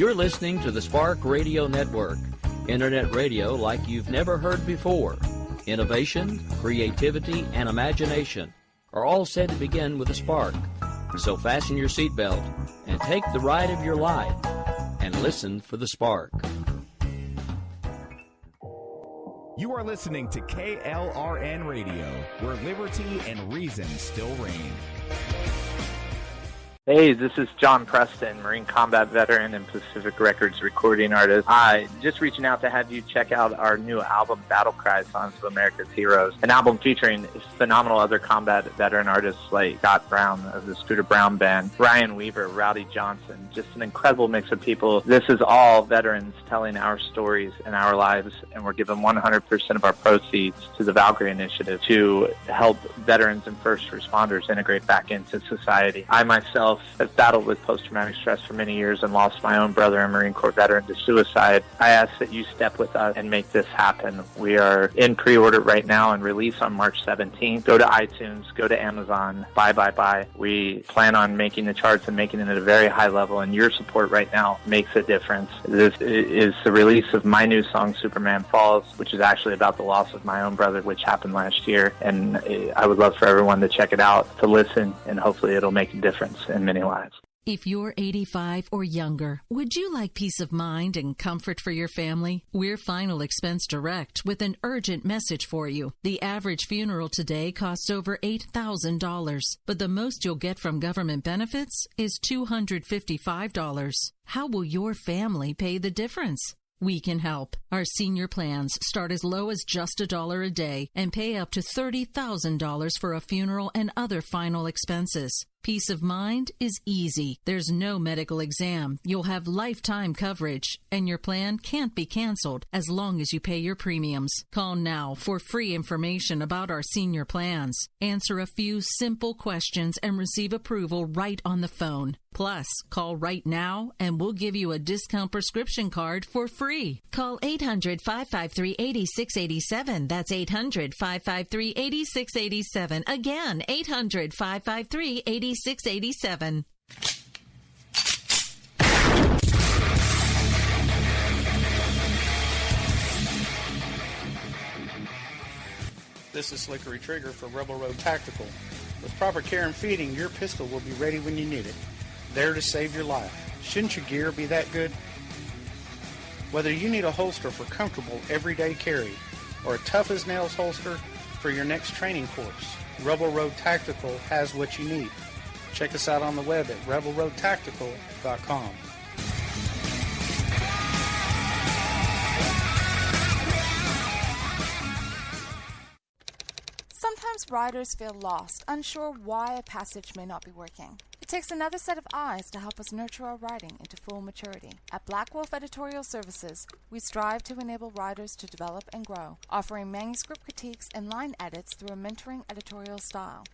You're listening to the Spark Radio Network, internet radio like you've never heard before. Innovation, creativity, and imagination are all said to begin with a spark. So fasten your seatbelt and take the ride of your life and listen for the spark. You are listening to KLRN Radio, where liberty and reason still reign. Hey, this is John Preston, Marine Combat Veteran and Pacific Records recording artist. Just reaching out to have you check out our new album, Battle Cry, Songs of America's Heroes, an album featuring phenomenal other combat veteran artists like Scott Brown of the Scooter Brown Band, Ryan Weaver, Rowdy Johnson, just an incredible mix of people. This is all veterans telling our stories and our lives, and we're giving 100% of our proceeds to the Valkyrie Initiative to help veterans and first responders integrate back into society. I myself have battled with post-traumatic stress for many years and lost my own brother, a Marine Corps veteran, to suicide. I ask that you step with us and make this happen. We are in pre-order right now and release on March 17th. Go to iTunes, go to Amazon, buy. We plan on making the charts and making it at a very high level, and your support right now makes a difference. This is the release of my new song, Superman Falls, which is actually about the loss of my own brother, which happened last year, and I would love for everyone to check it out, to listen, and hopefully it'll make a difference in many lives. If you're 85 or younger, would you like peace of mind and comfort for your family? We're Final Expense Direct with an urgent message for you. The average funeral today costs over $8,000, but the most you'll get from government benefits is $255. How will your family pay the difference? We can help. Our senior plans start as low as just $1 a day and pay up to $30,000 for a funeral and other final expenses. Peace of mind is easy. There's no medical exam. You'll have lifetime coverage, and your plan can't be canceled as long as you pay your premiums. Call now for free information about our senior plans. Answer a few simple questions and receive approval right on the phone. Plus, call right now and we'll give you a discount prescription card for free. Call 800-553-8687. That's 800-553-8687. Again, 800-553-8687. 8687. This is Slickery Trigger for Rebel Road Tactical. With proper care and feeding, your pistol will be ready when you need it, there to save your life. Shouldn't your gear be that good? Whether you need a holster for comfortable everyday carry or a tough-as-nails holster for your next training course, Rebel Road Tactical has what you need. Check us out on the web at rebelroadtactical.com. Sometimes riders feel lost, unsure why a passage may not be working. It takes another set of eyes to help us nurture our writing into full maturity. At Black Wolf Editorial Services, we strive to enable writers to develop and grow, offering manuscript critiques and line edits through a mentoring editorial style.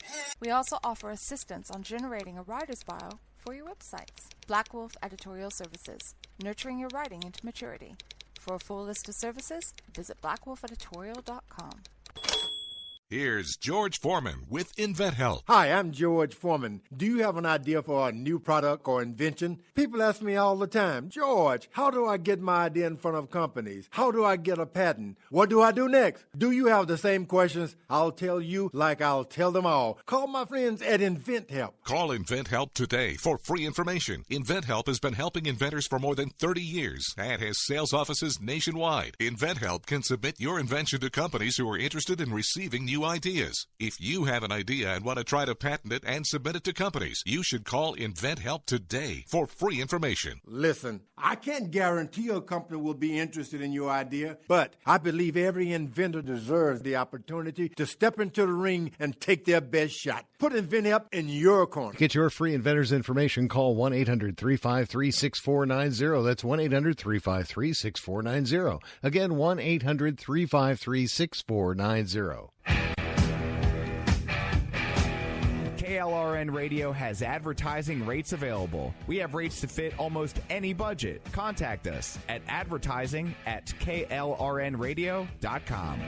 We also offer assistance on generating a writer's bio for your websites. Black Wolf Editorial Services, nurturing your writing into maturity. For a full list of services, visit blackwolfeditorial.com. Here's George Foreman with InventHelp. Hi, I'm George Foreman. Do you have an idea for a new product or invention? People ask me all the time, George, how do I get my idea in front of companies? How do I get a patent? What do I do next? Do you have the same questions? I'll tell you like I'll tell them all. Call my friends at InventHelp. Call InventHelp today for free information. InventHelp has been helping inventors for more than 30 years and has sales offices nationwide. InventHelp can submit your invention to companies who are interested in receiving new ideas. If you have an idea and want to try to patent it and submit it to companies, you should call InventHelp today for free information. Listen, I can't guarantee a company will be interested in your idea, but I believe every inventor deserves the opportunity to step into the ring and take their best shot. Put InventHelp in your corner. To get your free inventor's information, call 1-800-353-6490. That's 1-800-353-6490. Again, 1-800-353-6490. KLRN Radio has advertising rates available. We have rates to fit almost any budget. Contact us at advertising@klrnradio.com.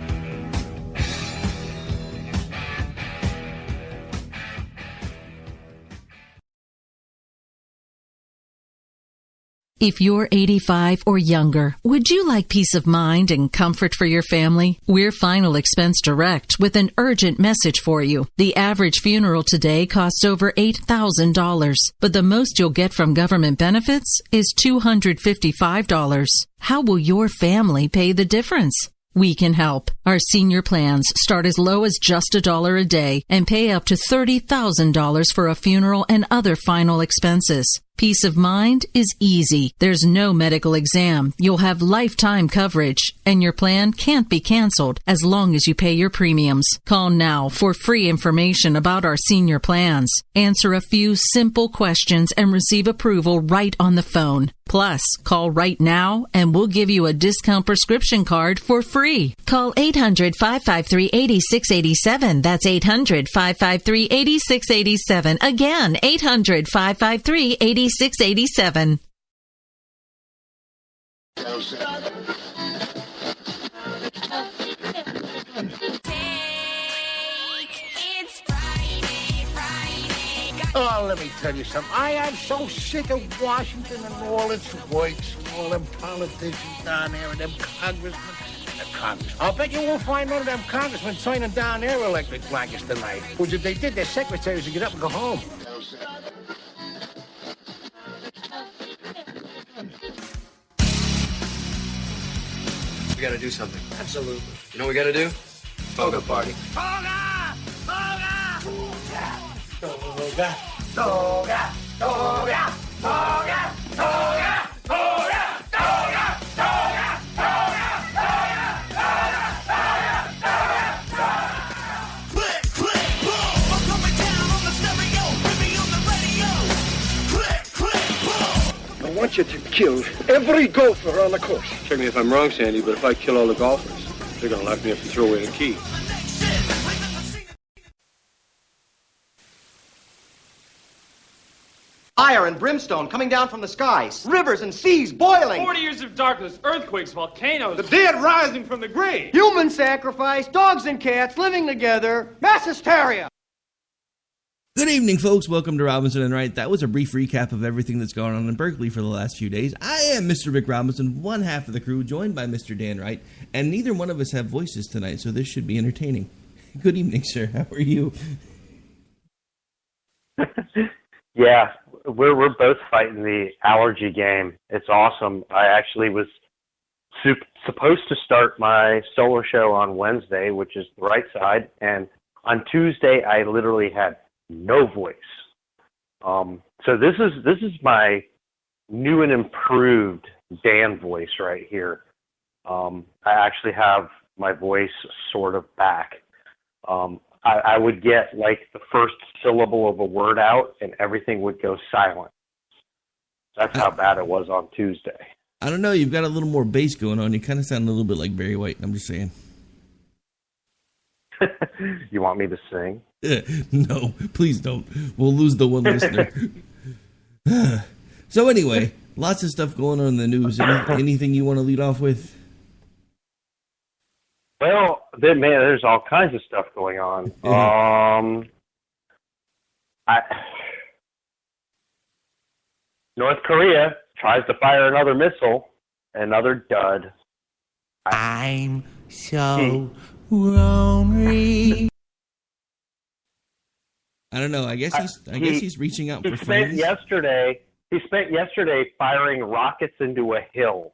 If you're 85 or younger, would you like peace of mind and comfort for your family? We're Final Expense Direct with an urgent message for you. The average funeral today costs over $8,000, but the most you'll get from government benefits is $255. How will your family pay the difference? We can help. Our senior plans start as low as just $1 a day and pay up to $30,000 for a funeral and other final expenses. Peace of mind is easy. There's no medical exam. You'll have lifetime coverage, and your plan can't be canceled as long as you pay your premiums. Call now for free information about our senior plans. Answer a few simple questions and receive approval right on the phone. Plus, call right now and we'll give you a discount prescription card for free. Call 800-553-8687. That's 800-553-8687. Again, 800-553-8687. 687. Oh, let me tell you something. I am so sick of Washington and all its works and all them politicians down there and them congressmen. I'll bet you won't find none of them congressmen signing down their electric blankets tonight. Which if they did, their secretaries would get up and go home. We gotta do something. Absolutely. You know what we gotta do? Toga party. Toga! Toga! Toga! Toga! Toga! Toga! Toga! Toga! I want you to kill every golfer on the course. Check me if I'm wrong, Sandy, but if I kill all the golfers, they're going to lock me up and throw away the key. Fire and brimstone coming down from the skies. Rivers and seas boiling. 40 years of darkness, earthquakes, volcanoes. The dead rising from the grave. Human sacrifice, dogs and cats living together. Mass hysteria. Good evening, folks. Welcome to Robinson and Wright. That was a brief recap of everything that's gone on in Berkeley for the last few days. I am Mr. Rick Robinson, one half of the crew, joined by Mr. Dan Wright, and neither one of us have voices tonight, so this should be entertaining. Good evening, sir. How are you? Yeah, we're both fighting the allergy game. It's awesome. I actually was supposed to start my solo show on Wednesday, which is the right side, and on Tuesday I literally had no voice. So this is my new and improved Dan voice right here. I actually have my voice sort of back. I would get like the first syllable of a word out and everything would go silent. That's how bad it was on Tuesday. I don't know. You've got a little more bass going on. You kind of sound a little bit like Barry White. I'm just saying. You want me to sing? No, please don't. We'll lose the one listener. So anyway, lots of stuff going on in the news. Anything you want to lead off with? Well, there's all kinds of stuff going on. North Korea tries to fire another missile, another dud. I'm so lonely. I don't know. I guess he's reaching out for He friends. spent yesterday firing rockets into a hill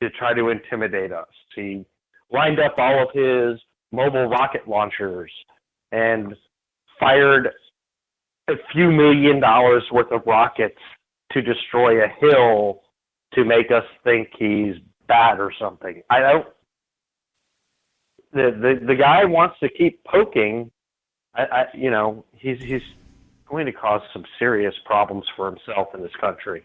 to try to intimidate us. He lined up all of his mobile rocket launchers and fired a few $1 million worth of rockets to destroy a hill to make us think he's bad or something. I don't. The guy wants to keep poking. He's going to cause some serious problems for himself in this country.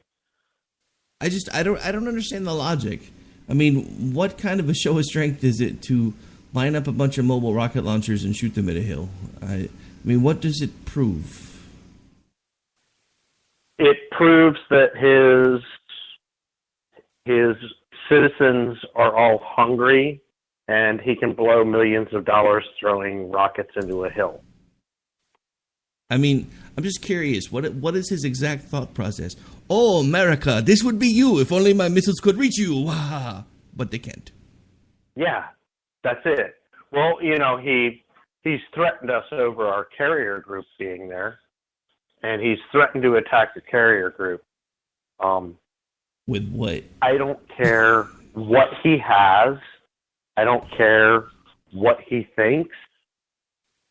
I don't understand the logic. I mean, what kind of a show of strength is it to line up a bunch of mobile rocket launchers and shoot them at a hill? I mean, what does it prove? It proves that his citizens are all hungry, and he can blow millions of dollars throwing rockets into a hill. I mean, I'm just curious. What is his exact thought process? Oh, America, this would be you if only my missiles could reach you. Wah! But they can't. Yeah, that's it. Well, he's threatened us over our carrier group being there, and he's threatened to attack the carrier group. With what? I don't care what he has. I don't care what he thinks.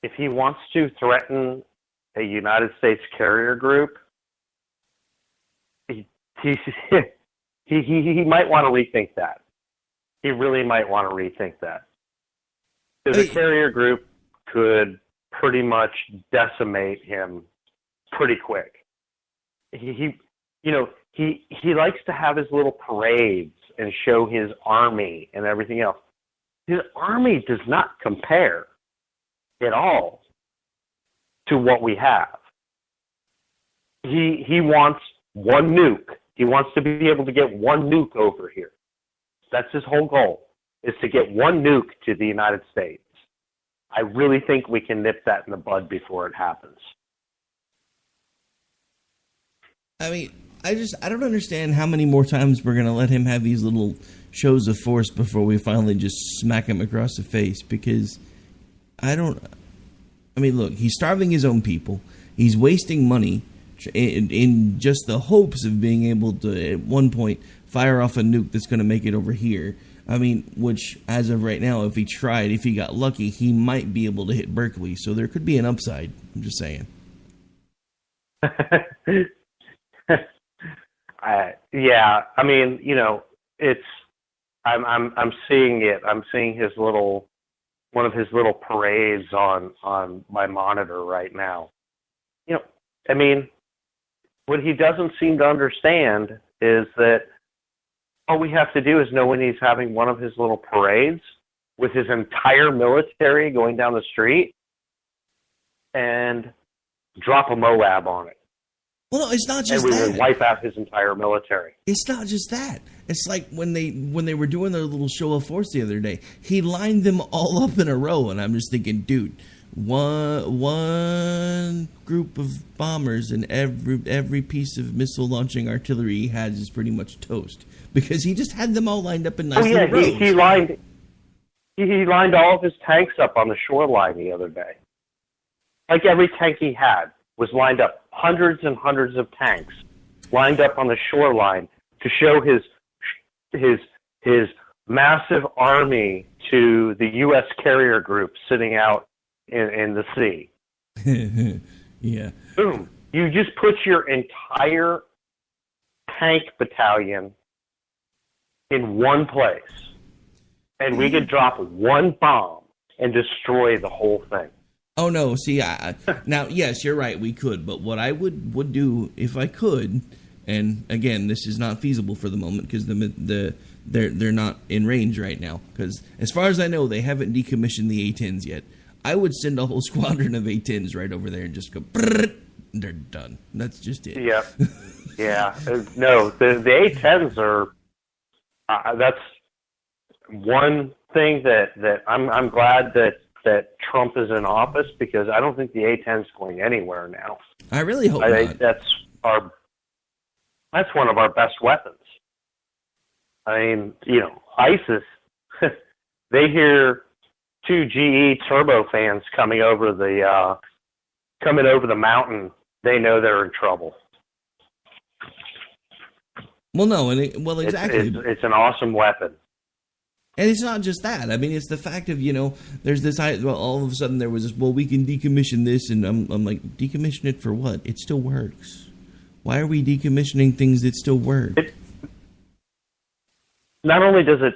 If he wants to threaten a United States carrier group, he might want to rethink that. He really might want to rethink that. Because a carrier group could pretty much decimate him pretty quick. He likes to have his little parades and show his army and everything else. His army does not compare at all to what we have. He wants one nuke. He wants to be able to get one nuke over here. That's his whole goal, is to get one nuke to the United States. I really think we can nip that in the bud before it happens. I mean, I don't understand how many more times we're going to let him have these little shows of force before we finally just smack him across the face, because look, he's starving his own people. He's wasting money in just the hopes of being able to, at one point, fire off a nuke that's going to make it over here. I mean, which, as of right now, if he got lucky, he might be able to hit Berkeley. So there could be an upside. I'm just saying. Yeah, I mean, I'm seeing it. I'm seeing one of his little parades on my monitor right now. I mean, what he doesn't seem to understand is that all we have to do is know when he's having one of his little parades with his entire military going down the street and drop a MOAB on it. Well, no, it's not just that. And we would wipe out his entire military. It's not just that. It's like when they were doing their little show of force the other day, he lined them all up in a row, and I'm just thinking, dude, one group of bombers and every piece of missile launching artillery he has is pretty much toast, because he just had them all lined up in nice little rows. He lined all of his tanks up on the shoreline the other day. Like every tank he had was lined up, hundreds and hundreds of tanks lined up on the shoreline to show his massive army to the U.S. carrier group sitting out in the sea. Yeah. Boom. You just put your entire tank battalion in one place, and we could drop one bomb and destroy the whole thing. Oh, no. See, now, yes, you're right. We could. But what I would do if I could, and again, this is not feasible for the moment because they're not in range right now. Because as far as I know, they haven't decommissioned the A-10s yet. I would send a whole squadron of A-10s right over there and just go, they're done. That's just it. Yeah. Yeah. No, the A-10s are, that's one thing that I'm glad that Trump is in office, because I don't think the A-10 is going anywhere now. I really hope not. That's one of our best weapons. I mean, ISIS, they hear two GE turbofans coming over the mountain, they know they're in trouble. Well, no, exactly. It's an awesome weapon. And it's not just that. I mean, it's the fact of, there's this, all of a sudden there was this, we can decommission this, and I'm like, decommission it for what? It still works. Why are we decommissioning things that still work? Not only does it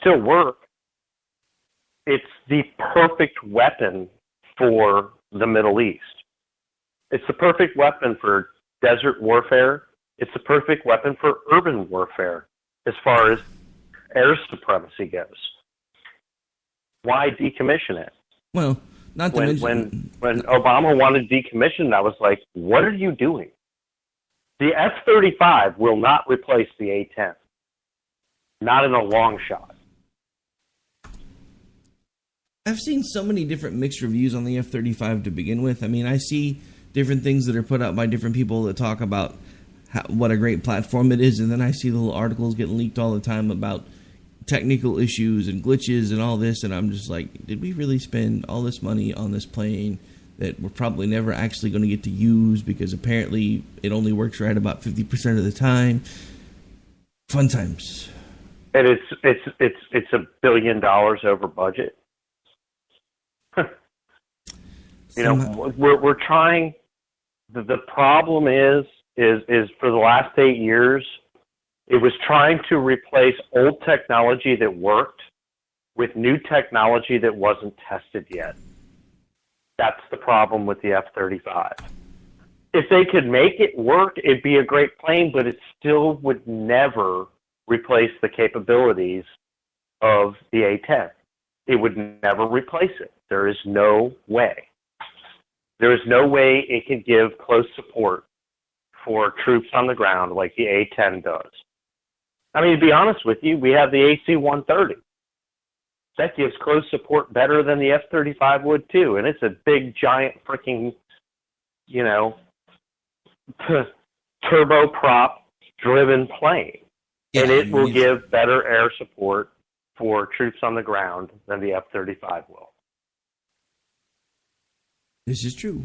still work, it's the perfect weapon for the Middle East. It's the perfect weapon for desert warfare. It's the perfect weapon for urban warfare as far as air supremacy goes. Why decommission it? Well, not to mention... When Obama wanted decommission, I was like, what are you doing? The F-35 will not replace the A-10. Not in a long shot. I've seen so many different mixed reviews on the F-35 to begin with. I mean, I see different things that are put out by different people that talk about what a great platform it is, and then I see little articles getting leaked all the time about technical issues and glitches and all this, and I'm just like, did we really spend all this money on this plane that we're probably never actually going to get to use because apparently it only works right about 50% of the time? Fun times. And it's $1 billion over budget. We're trying. The problem is for the last 8 years, it was trying to replace old technology that worked with new technology that wasn't tested yet. That's the problem with the F-35. If they could make it work, it'd be a great plane, but it still would never replace the capabilities of the A-10. It would never replace it. There is no way. There is no way it could give close support for troops on the ground like the A-10 does. I mean, to be honest with you, we have the AC-130. That gives close support better than the F-35 would too, and it's a big, giant, freaking, turboprop-driven plane, and it will give better air support for troops on the ground than the F-35 will. This is true.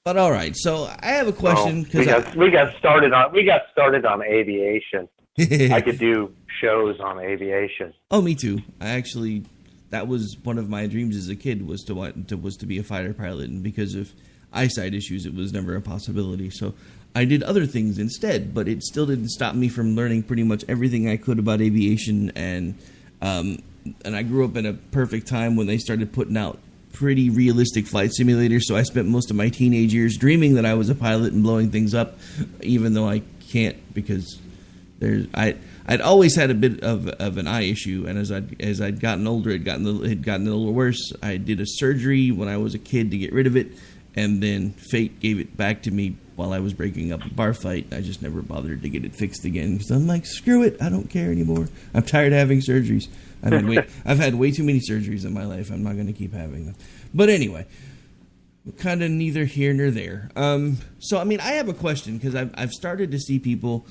But all right, so I have a question because we got started on aviation. I could do shows on aviation. Oh, me too. That was one of my dreams as a kid was to be a fighter pilot, and because of eyesight issues, it was never a possibility. So I did other things instead, but it still didn't stop me from learning pretty much everything I could about aviation. And I grew up in a perfect time when they started putting out pretty realistic flight simulators. So I spent most of my teenage years dreaming that I was a pilot and blowing things up, even though I can't because I'd always had a bit of an eye issue, and as I'd gotten older, it had gotten a little worse. I did a surgery when I was a kid to get rid of it, and then fate gave it back to me while I was breaking up a bar fight. I just never bothered to get it fixed again because I'm like, screw it, I don't care anymore. I'm tired of having surgeries. I've had way too many surgeries in my life. I'm not going to keep having them. But anyway, kind of neither here nor there. So I mean, I have a question because I've started to see people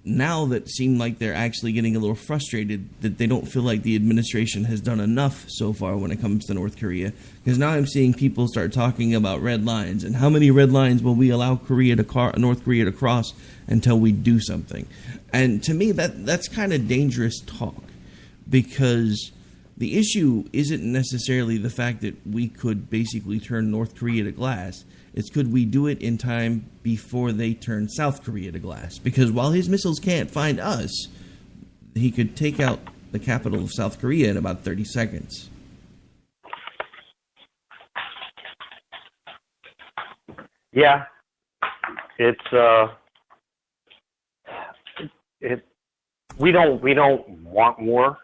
now that seem like they're actually getting a little frustrated that they don't feel like the administration has done enough so far when it comes to North Korea. Because now I'm seeing people start talking about red lines and how many red lines will we allow North Korea to cross until we do something. And to me, that's kind of dangerous talk, because the issue isn't necessarily the fact that we could basically turn North Korea to glass. It's could we do it in time before they turn South Korea to glass? Because while his missiles can't find us, he could take out the capital of South Korea in about 30 seconds. Yeah, we don't want war.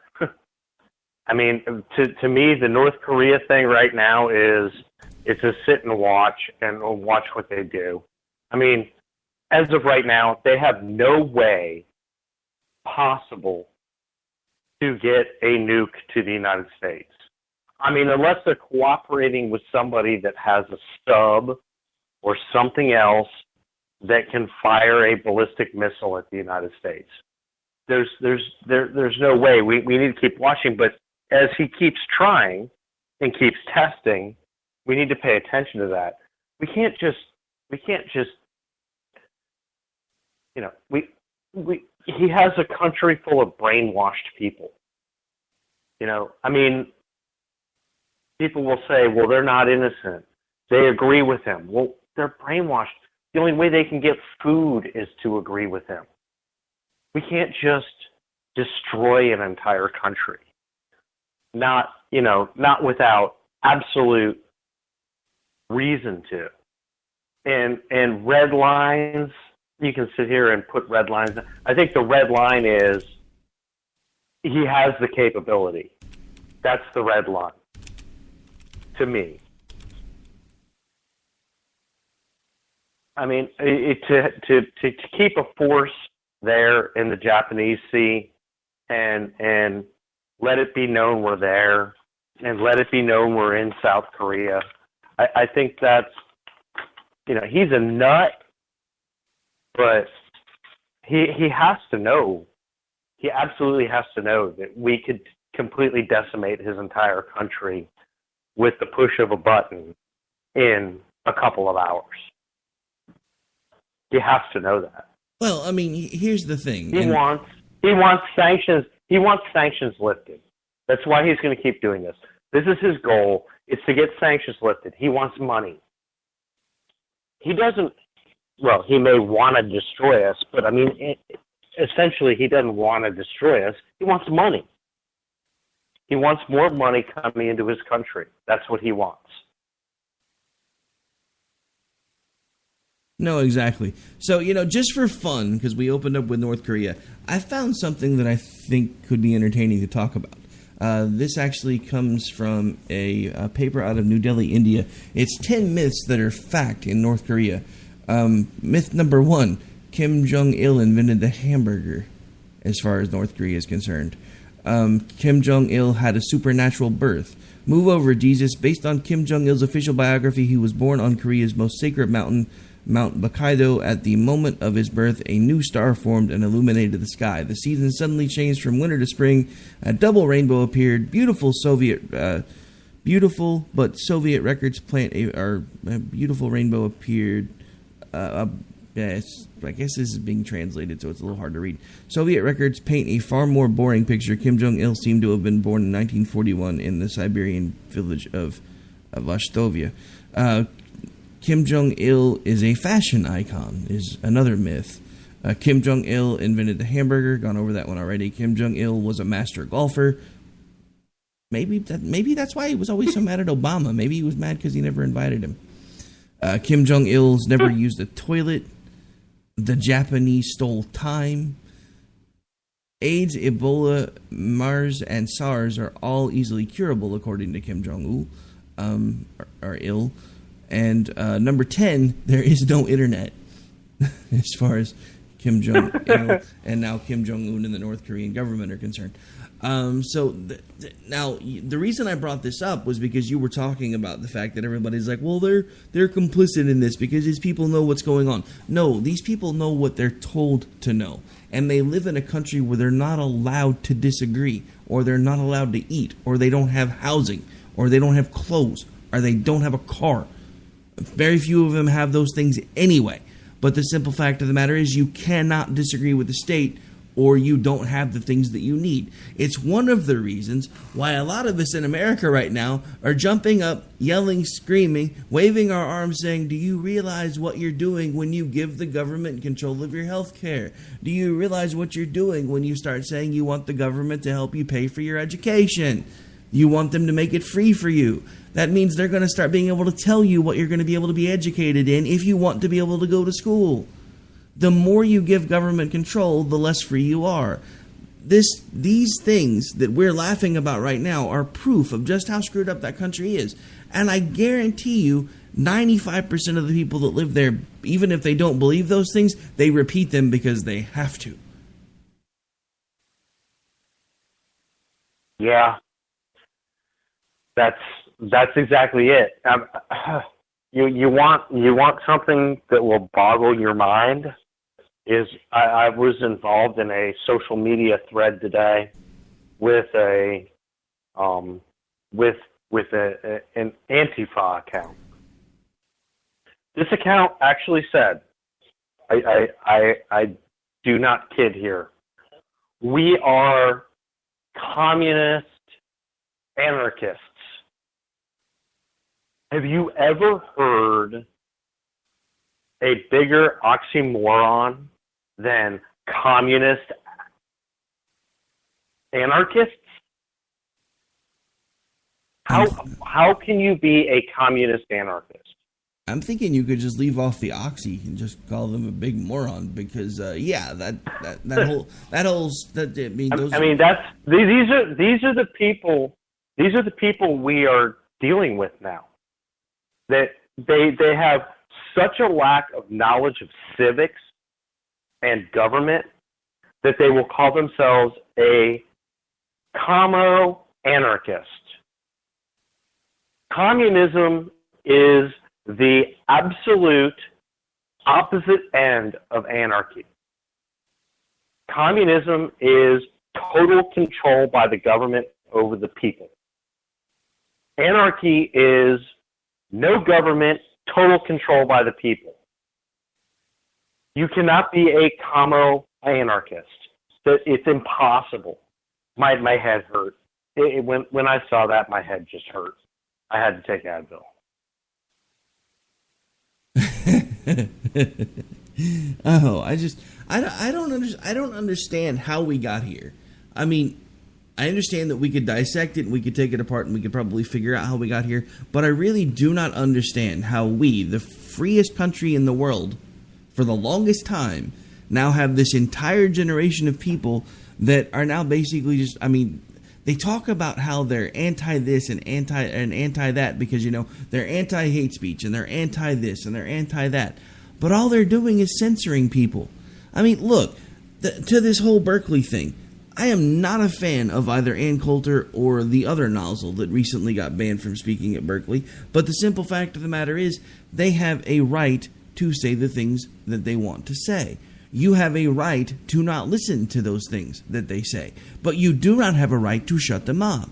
I mean, to me, the North Korea thing right now is it's a sit and watch what they do. I mean, as of right now, they have no way possible to get a nuke to the United States. I mean, unless they're cooperating with somebody that has a stub or something else that can fire a ballistic missile at the United States. There's no way. We need to keep watching, but as he keeps trying and keeps testing, we need to pay attention to that. We can't just he has a country full of brainwashed people. I mean, people will say, well, they're not innocent. They agree with him. Well, they're brainwashed. The only way they can get food is to agree with him. We can't just destroy an entire country. Not without absolute reason to. And red lines, you can sit here and put red lines. I think the red line is he has the capability. That's the red line to me. I mean, to keep a force there in the Japanese Sea and let it be known we're there and let it be known we're in South Korea, I think that's, he's a nut, but he has to know. He absolutely has to know that we could completely decimate his entire country with the push of a button in a couple of hours. He has to know that. Well, I mean, here's the thing. He wants sanctions. He wants sanctions lifted. That's why he's going to keep doing this. This is his goal. It's to get sanctions lifted. He wants money. He doesn't. Well, he may want to destroy us, but I mean, essentially, he doesn't want to destroy us. He wants money. He wants more money coming into his country. That's what he wants. No, exactly. So, just for fun, because we opened up with North Korea, I found something that I think could be entertaining to talk about. This actually comes from a paper out of New Delhi, India. It's 10 myths that are fact in North Korea. Myth number 1, Kim Jong-il invented the hamburger, as far as North Korea is concerned. Kim Jong-il had a supernatural birth. Move over, Jesus. Based on Kim Jong-il's official biography, he was born on Korea's most sacred mountain, Mount Baekdo. At the moment of his birth, a new star formed and illuminated the sky. The seasons suddenly changed from winter to spring. A double rainbow appeared. Beautiful but Soviet records plant a beautiful rainbow appeared. Yes, I guess this is being translated, so it's a little hard to read. Soviet records paint a far more boring picture. Kim Jong-il seemed to have been born in 1941 in the Siberian village of Vostovia. Kim Jong-il is a fashion icon, is another myth. Kim Jong-il invented the hamburger, gone over that one already. Kim Jong-il was a master golfer. Maybe that's why he was always so mad at Obama. Maybe he was mad because he never invited him. Kim Jong-il's never used a toilet. The Japanese stole time. AIDS, Ebola, MERS, and SARS are all easily curable, according to Kim Jong-un, or ill. And number 10, there is no internet, as far as Kim Jong-il and now Kim Jong-un and the North Korean government are concerned. Now, the reason I brought this up was because you were talking about the fact that everybody's like, well, they're complicit in this because these people know what's going on. No, these people know what they're told to know. And they live in a country where they're not allowed to disagree, or they're not allowed to eat, or they don't have housing, or they don't have clothes, or they don't have a car. Very few of them have those things anyway. But the simple fact of the matter is you cannot disagree with the state, or you don't have the things that you need. It's one of the reasons why a lot of us in America right now are jumping up, yelling, screaming, waving our arms, saying, do you realize what you're doing when you give the government control of your health care? Do you realize what you're doing when you start saying you want the government to help you pay for your education? You want them to make it free for you. That means they're going to start being able to tell you what you're going to be able to be educated in if you want to be able to go to school. The more you give government control, the less free you are. These things that we're laughing about right now are proof of just how screwed up that country is. And I guarantee you, 95% of the people that live there, even if they don't believe those things, they repeat them because they have to. Yeah. That's exactly it. You want something that will boggle your mind? I was involved in a social media thread today with an Antifa account. This account actually said, I do not kid here, we are communist anarchists. Have you ever heard a bigger oxymoron than communist anarchists? How can you be a communist anarchist? I'm thinking you could just leave off the oxy and just call them a big moron because these are the people we are dealing with now. That they have such a lack of knowledge of civics and government that they will call themselves a commo anarchist. Communism is the absolute opposite end of anarchy. Communism is total control by the government over the people. Anarchy is no government, total control by the people. You cannot be a commo anarchist. It's impossible. My head hurt. When I saw that, my head just hurt. I had to take Advil. I don't understand how we got here. I mean, I understand that we could dissect it and we could take it apart and we could probably figure out how we got here, but I really do not understand how we, the freest country in the world, for the longest time, now have this entire generation of people that are now basically just, I mean, they talk about how they're anti this and anti that because, you know, they're anti hate speech and they're anti this and they're anti that. But all they're doing is censoring people. I mean, look, to this whole Berkeley thing, I am not a fan of either Ann Coulter or the other nozzle that recently got banned from speaking at Berkeley. But the simple fact of the matter is they have a right to say the things that they want to say. You have a right to not listen to those things that they say, but you do not have a right to shut them up.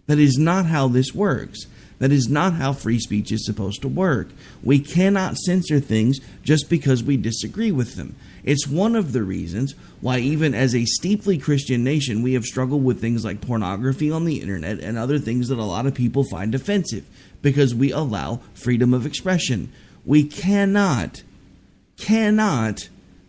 That is not how this works. That is not how free speech is supposed to work. We cannot censor things just because we disagree with them. It's one of the reasons why even as a steeply Christian nation, we have struggled with things like pornography on the internet and other things that a lot of people find offensive because we allow freedom of expression. We cannot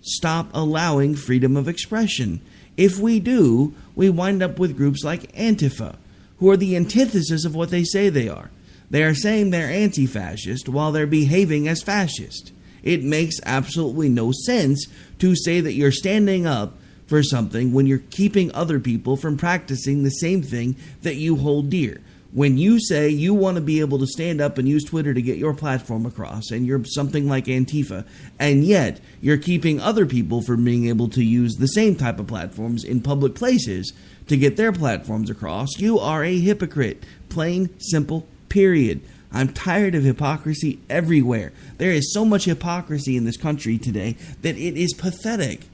stop allowing freedom of expression. If we do, we wind up with groups like Antifa, who are the antithesis of what they say they are. They are saying they're anti-fascist while they're behaving as fascist. It makes absolutely no sense to say that you're standing up for something when you're keeping other people from practicing the same thing that you hold dear. When you say you want to be able to stand up and use Twitter to get your platform across, and you're something like Antifa, and yet you're keeping other people from being able to use the same type of platforms in public places to get their platforms across, you are a hypocrite. Plain, simple, period. I'm tired of hypocrisy everywhere. There is so much hypocrisy in this country today that it is pathetic.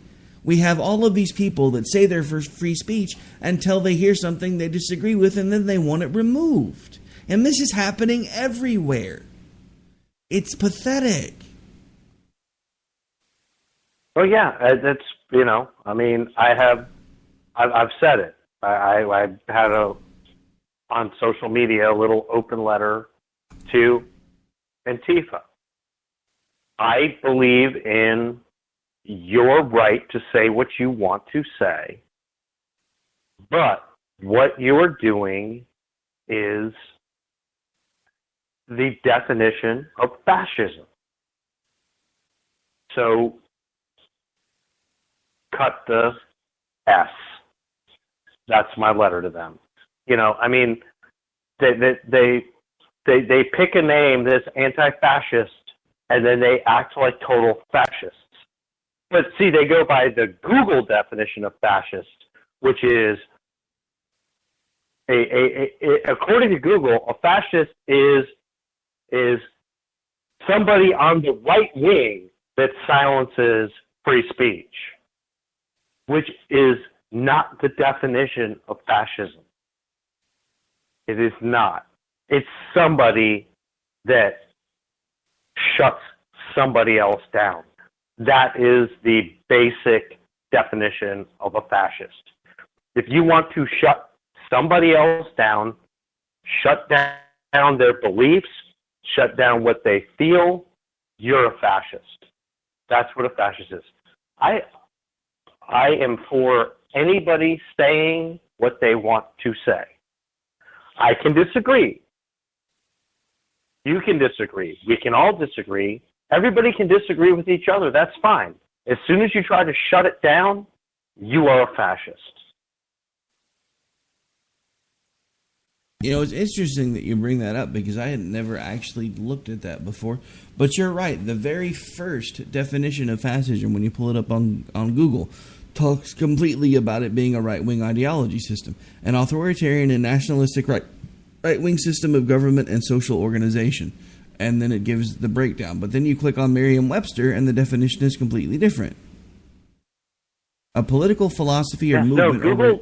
We have all of these people that say they're for free speech until they hear something they disagree with and then they want it removed. And this is happening everywhere. It's pathetic. Well, yeah, that's, you know, I mean, I've said it. I had on social media a little open letter to Antifa. I believe in your right to say what you want to say, but what you're doing is the definition of fascism. So cut the S. That's my letter to them. You know, I mean, they pick a name that's anti-fascist, and then they act like total fascists. But see, they go by the Google definition of fascist, which is, according to Google, a fascist is somebody on the right wing that silences free speech, which is not the definition of fascism. It is not. It's somebody that shuts somebody else down. That is the basic definition of a fascist. If you want to shut somebody else down, shut down their beliefs, shut down what they feel, you're a fascist. That's what a fascist is. I am for anybody saying what they want to say. I can disagree. You can disagree. We can all disagree. Everybody can disagree with each other. That's fine. As soon as you try to shut it down, you are a fascist. You know, it's interesting that you bring that up because I had never actually looked at that before. But you're right. The very first definition of fascism, when you pull it up on Google, talks completely about it being a right-wing ideology system, an authoritarian and nationalistic right-wing system of government and social organization. and then it gives the breakdown. But then you click on Merriam-Webster, and the definition is completely different. A political philosophy or movement. No,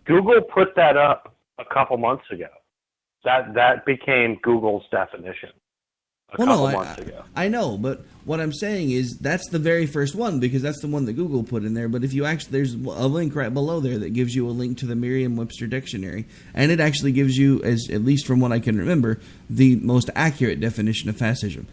Google put that up a couple months ago. That became Google's definition a couple months ago. I know, but what I'm saying is that's the very first one, because that's the one that Google put in there. But if you actually, there's a link right below there that gives you a link to the Merriam-Webster dictionary, and it actually gives you, as at least from what I can remember, the most accurate definition of fascism.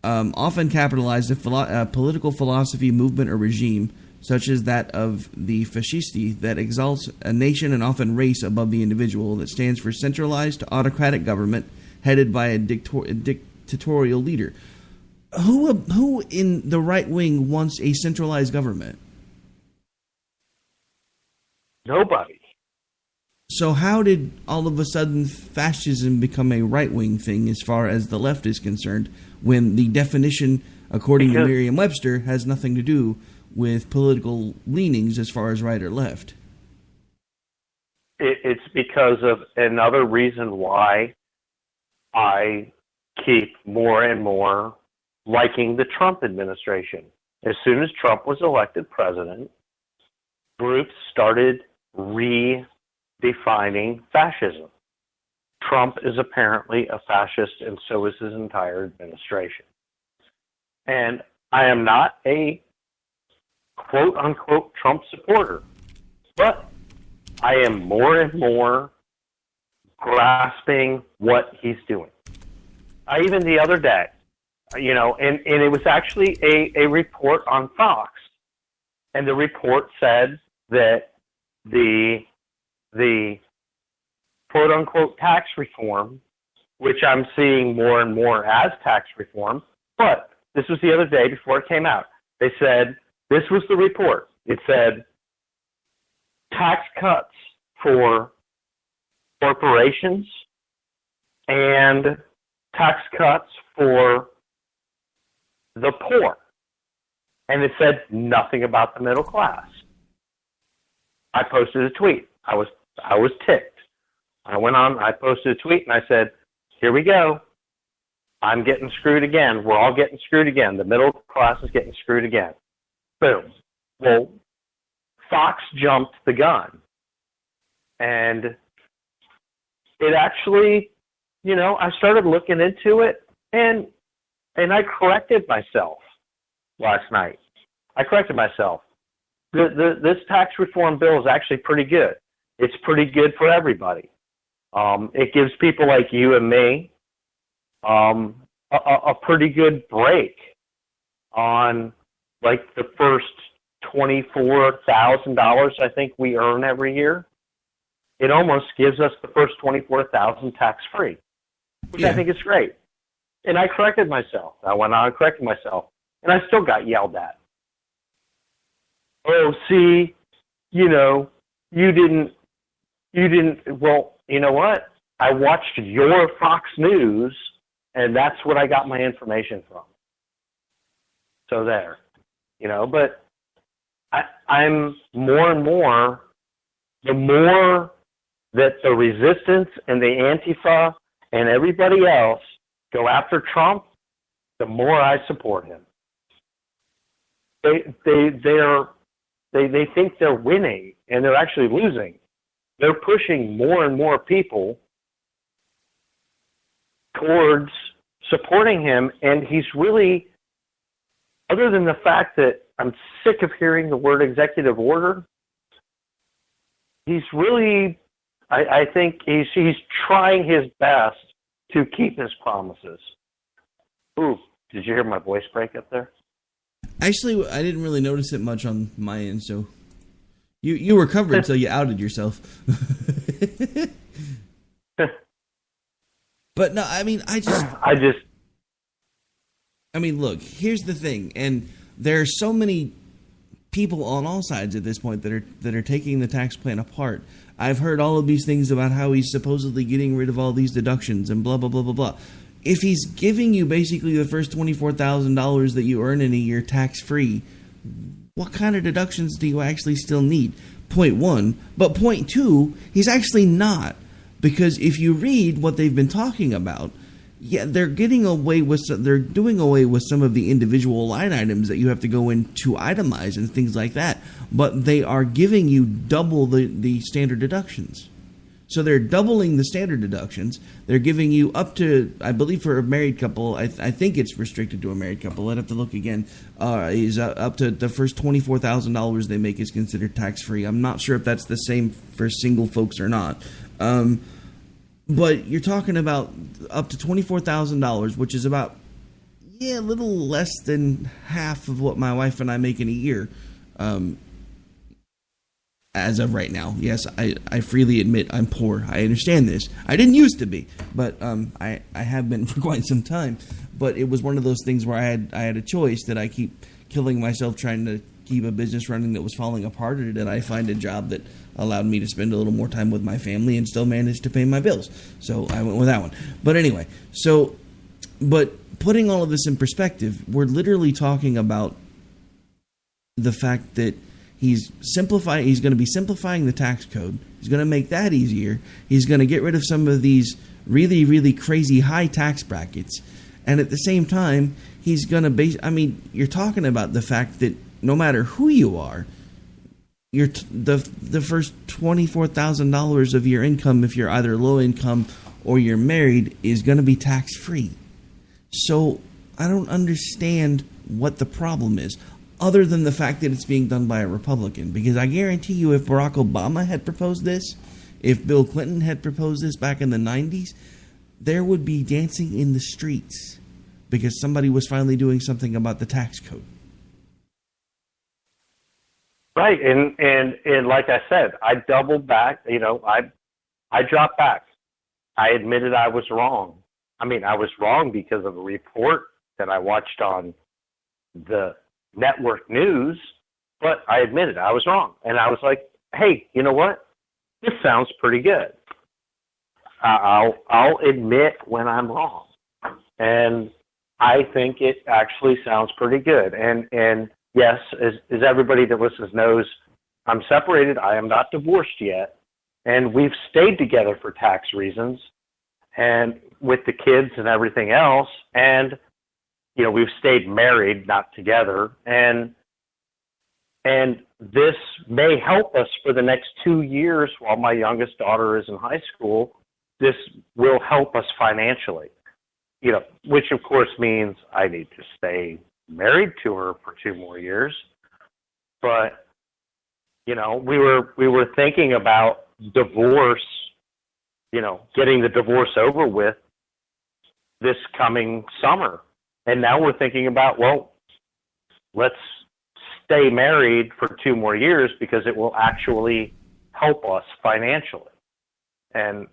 Often capitalized, a political philosophy, movement, or regime such as that of the fascisti that exalts a nation and often race above the individual, that stands for centralized autocratic government headed by a dictatorial leader. Who in the right wing wants a centralized government? Nobody. So how did all of a sudden fascism become a right-wing thing as far as the left is concerned, when the definition, according to Merriam-Webster, has nothing to do with political leanings as far as right or left? It's because of another reason why I keep more and more liking the Trump administration. As soon as Trump was elected president, groups started redefining fascism. Trump is apparently a fascist, and so is his entire administration. And I am not a quote-unquote Trump supporter, but I am more and more grasping what he's doing. Even the other day, and it was actually a report on Fox, and the report said that the quote-unquote tax reform, which I'm seeing more and more as tax reform, but this was the other day before it came out. They said, this was the report. It said, tax cuts for corporations and tax cuts for the poor. And it said nothing about the middle class. I posted a tweet. I was ticked. I posted a tweet and I said, here we go. I'm getting screwed again. We're all getting screwed again. The middle class is getting screwed again. Boom. Well, Fox jumped the gun. And it actually, I started looking into it, and I corrected myself last night. I corrected myself. This tax reform bill is actually pretty good. It's pretty good for everybody. It gives people like you and me a pretty good break on like the first $24,000 I think we earn every year. It almost gives us the first $24,000 tax-free, which I think is great. And I corrected myself. I went on and corrected myself, and I still got yelled at. Oh, see, you didn't. Well, you know what? I watched your Fox News, and that's what I got my information from. So there, but I'm more and more, the more that the resistance and the Antifa and everybody else go after Trump, the more I support him. They think they're winning, and they're actually losing. They're pushing more and more people towards supporting him, and he's really, other than the fact that I'm sick of hearing the word executive order, he's really, I think he's trying his best to keep his promises. Ooh, did you hear my voice break up there? Actually, I didn't really notice it much on my end, so you were covered until you outed yourself. But no, I mean, look, here's the thing, and there are so many people on all sides at this point that are taking the tax plan apart. I've heard all of these things about how he's supposedly getting rid of all these deductions and blah, blah, blah, blah, blah. If he's giving you basically the first $24,000 that you earn in a year tax-free, what kind of deductions do you actually still need? Point one. But point two, he's actually not. Because if you read what they've been talking about, yeah, they're doing away with some of the individual line items that you have to go in to itemize and things like that. But they are giving you double the standard deductions. So they're doubling the standard deductions. They're giving you up to, I believe for a married couple, I think it's restricted to a married couple. I'd have to look again. Is up to the first $24,000 they make is considered tax-free. I'm not sure if that's the same for single folks or not. But you're talking about up to $24,000, which is about, a little less than half of what my wife and I make in a year. As of right now, yes, I freely admit I'm poor. I understand this. I didn't used to be, but I have been for quite some time. But it was one of those things where I had a choice. That I keep killing myself trying to keep a business running that was falling apart, or did I find a job that allowed me to spend a little more time with my family and still manage to pay my bills? So I went with that one. But anyway, but putting all of this in perspective, we're literally talking about the fact that he's going to be simplifying the tax code. He's going to make that easier. He's going to get rid of some of these really, really crazy high tax brackets. And at the same time, he's going to you're talking about the fact that no matter who you are, the first $24,000 of your income, if you're either low income or you're married, is going to be tax free. So I don't understand what the problem is, other than the fact that it's being done by a Republican. Because I guarantee you, if Barack Obama had proposed this, if Bill Clinton had proposed this back in the 90s, there would be dancing in the streets because somebody was finally doing something about the tax code. Right, and like I said, I doubled back. I dropped back. I admitted I was wrong. I was wrong because of a report that I watched on the network news, but I admitted I was wrong. And I was like, hey, you know what? This sounds pretty good. I'll admit when I'm wrong. And I think it actually sounds pretty good. And yes, as everybody that listens knows, I'm separated. I am not divorced yet. And we've stayed together for tax reasons and with the kids and everything else. And we've stayed married, not together, and this may help us for the next 2 years while my youngest daughter is in high school. This will help us financially, which of course means I need to stay married to her for 2 more years. But we were thinking about divorce, getting the divorce over with this coming summer. And now we're thinking about, let's stay married for 2 more years because it will actually help us financially. And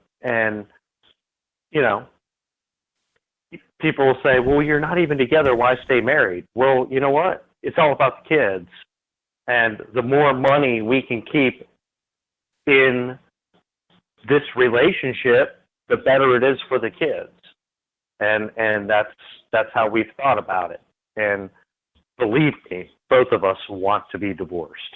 people will say, well, you're not even together. Why stay married? Well, you know what? It's all about the kids. And the more money we can keep in this relationship, the better it is for the kids. And that's how we've thought about it. And believe me, both of us want to be divorced.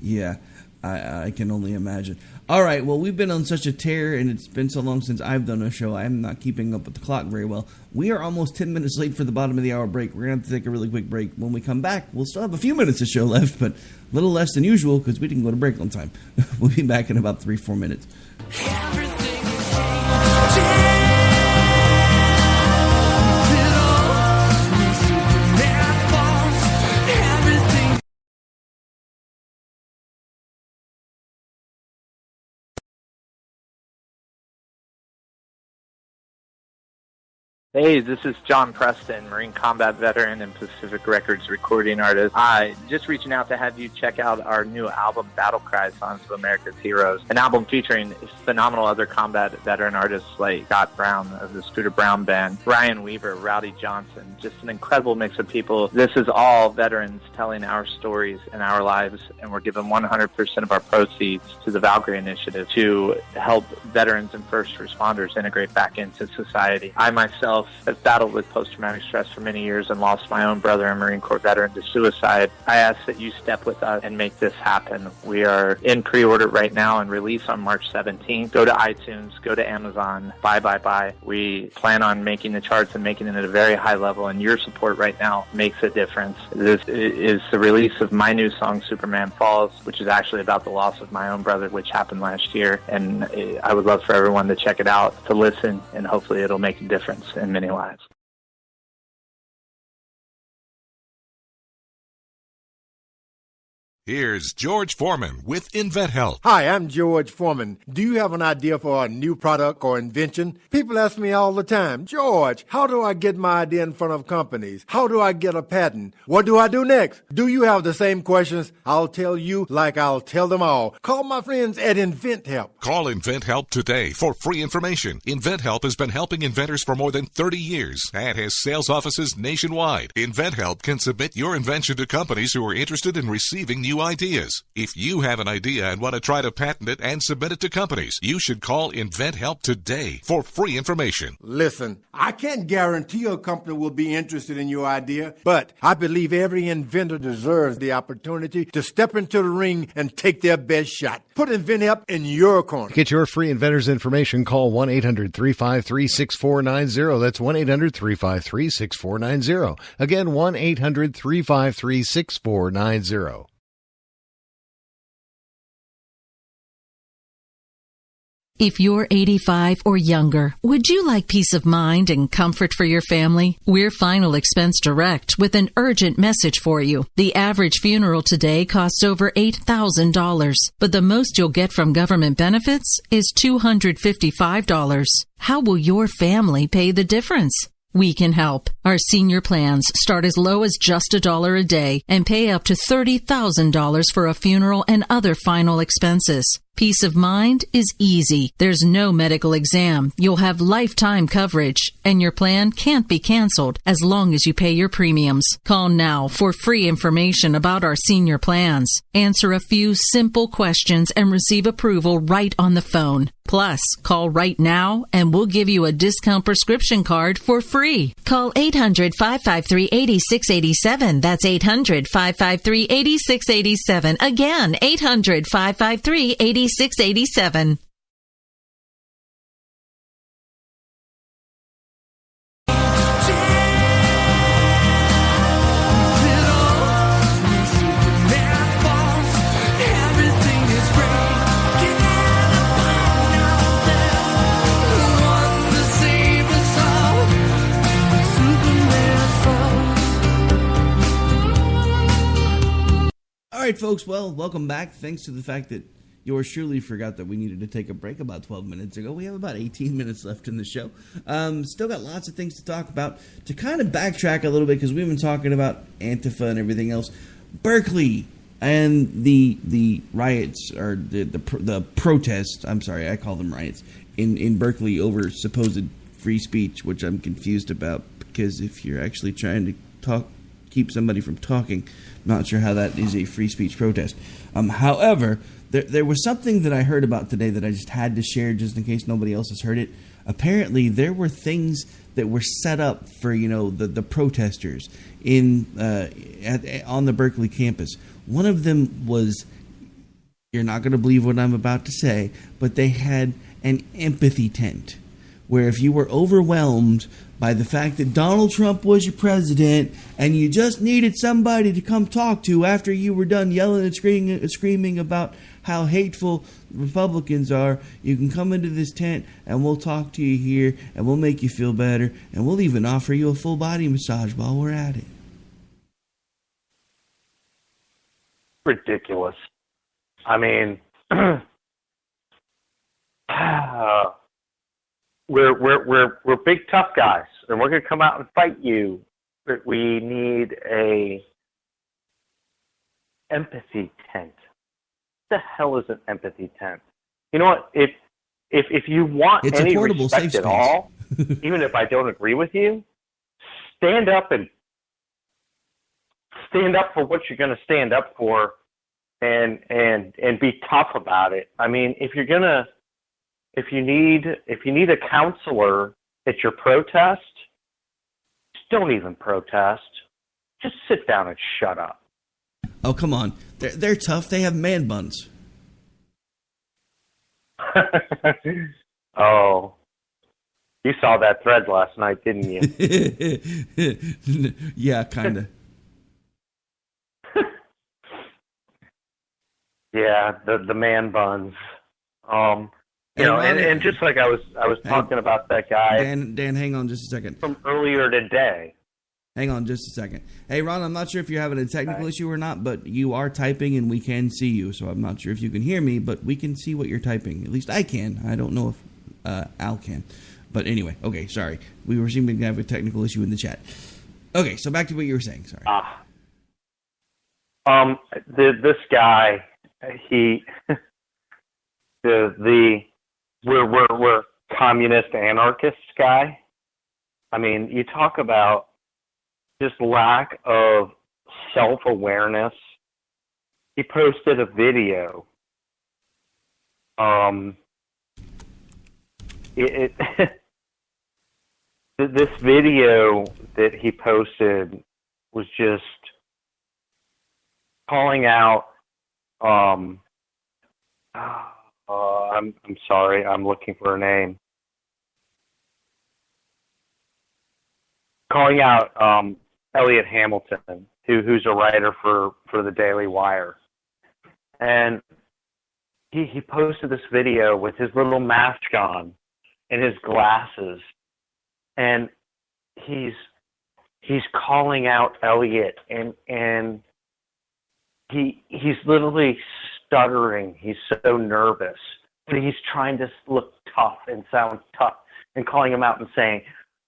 Yeah, I can only imagine. All right, well, we've been on such a tear, and it's been so long since I've done a show. I'm not keeping up with the clock very well. We are almost 10 minutes late for the bottom of the hour break. We're going to have to take a really quick break. When we come back, we'll still have a few minutes of show left, but a little less than usual because we didn't go to break on time. We'll be back in about 3-4 minutes. Hey, this is John Preston, Marine Combat Veteran and Pacific Records recording artist. Just reaching out to have you check out our new album, Battle Cry, Songs of America's Heroes, an album featuring phenomenal other combat veteran artists like Scott Brown of the Scooter Brown Band, Ryan Weaver, Rowdy Johnson, just an incredible mix of people. This is all veterans telling our stories and our lives, and we're giving 100% of our proceeds to the Valkyrie Initiative to help veterans and first responders integrate back into society. I myself myself have battled with post-traumatic stress for many years and lost my own brother, a Marine Corps veteran, to suicide. I ask that you step with us and make this happen. We are in pre-order right now and release on March 17th. Go to iTunes, go to Amazon, buy. We plan on making the charts and making it at a very high level, and your support right now makes a difference. This is the release of my new song, Superman Falls, which is actually about the loss of my own brother, which happened last year. And I would love for everyone to check it out, to listen, and hopefully it'll make a difference in many lives. Here's George Foreman with InventHelp. Hi, I'm George Foreman. Do you have an idea for a new product or invention? People ask me all the time, George, how do I get my idea in front of companies? How do I get a patent? What do I do next? Do you have the same questions? I'll tell you like I'll tell them all. Call my friends at InventHelp. Call InventHelp today for free information. InventHelp has been helping inventors for more than 30 years and has sales offices nationwide. InventHelp can submit your invention to companies who are interested in receiving new ideas. If you have an idea and want to try to patent it and submit it to companies, you should call InventHelp today for free information. Listen, I can't guarantee a company will be interested in your idea, but I believe every inventor deserves the opportunity to step into the ring and take their best shot. Put InventHelp in your corner. Get your free inventor's information. Call 1-800-353-6490. That's 1-800-353-6490. Again, 1-800-353-6490. If you're 85 or younger, would you like peace of mind and comfort for your family? We're Final Expense Direct with an urgent message for you. The average funeral today costs over $8,000, but the most you'll get from government benefits is $255. How will your family pay the difference? We can help. Our senior plans start as low as just $1 a day and pay up to $30,000 for a funeral and other final expenses. Peace of mind is easy. There's no medical exam. You'll have lifetime coverage, and your plan can't be canceled as long as you pay your premiums. Call now for free information about our senior plans. Answer a few simple questions and receive approval right on the phone. Plus, call right now and we'll give you a discount prescription card for free. Call 800-553-8687. That's 800-553-8687. Again, 800-553-8687. 8687. All right, folks. Well, welcome back. Thanks to the fact that yours truly forgot that we needed to take a break about 12 minutes ago. We have about 18 minutes left in the show. Still got lots of things to talk about. To kind of backtrack a little bit, because we've been talking about Antifa and everything else. Berkeley and the riots, or the protests, I'm sorry, I call them riots, in Berkeley over supposed free speech, which I'm confused about, because if you're actually trying to keep somebody from talking, I'm not sure how that is a free speech protest. However, there was something that I heard about today that I just had to share just in case nobody else has heard it. Apparently, there were things that were set up for, the protesters on the Berkeley campus. One of them was, you're not going to believe what I'm about to say, but they had an empathy tent where if you were overwhelmed by the fact that Donald Trump was your president and you just needed somebody to come talk to after you were done yelling and screaming about how hateful Republicans are, you can come into this tent and we'll talk to you here and we'll make you feel better and we'll even offer you a full body massage while we're at it. Ridiculous. I mean, we're big tough guys, and we're going to come out and fight you. But we need a empathy tent. What the hell is an empathy tent? You know what? If you want it's any safe respect at all, even if I don't agree with you, stand up for what you're going to stand up for, and be tough about it. I mean, if you need a counselor at your protest, don't even protest. Just sit down and shut up. Oh, come on. They're tough. They have man buns. Oh. You saw that thread last night, didn't you? Yeah, kind of. Yeah, the man buns. And just like I was talking about that guy. Dan, hang on just a second. From earlier today. Hang on just a second. Hey, Ron, I'm not sure if you're having a technical issue or not, but you are typing and we can see you. So I'm not sure if you can hear me, but we can see what you're typing. At least I can. I don't know if Al can. But anyway, okay, sorry. We were seeming to have a technical issue in the chat. Okay, so back to what you were saying. Sorry. This guy, we're communist anarchists guy. I mean, you talk about just lack of self-awareness. He posted a video. This video that he posted was just calling out. I'm sorry. I'm looking for a name. Calling out Elliot Hamilton, who's a writer for the Daily Wire, and he posted this video with his little mask on and his glasses, and he's calling out Elliot, and he's literally stuttering. He's so nervous, but he's trying to look tough and sound tough, and calling him out and saying,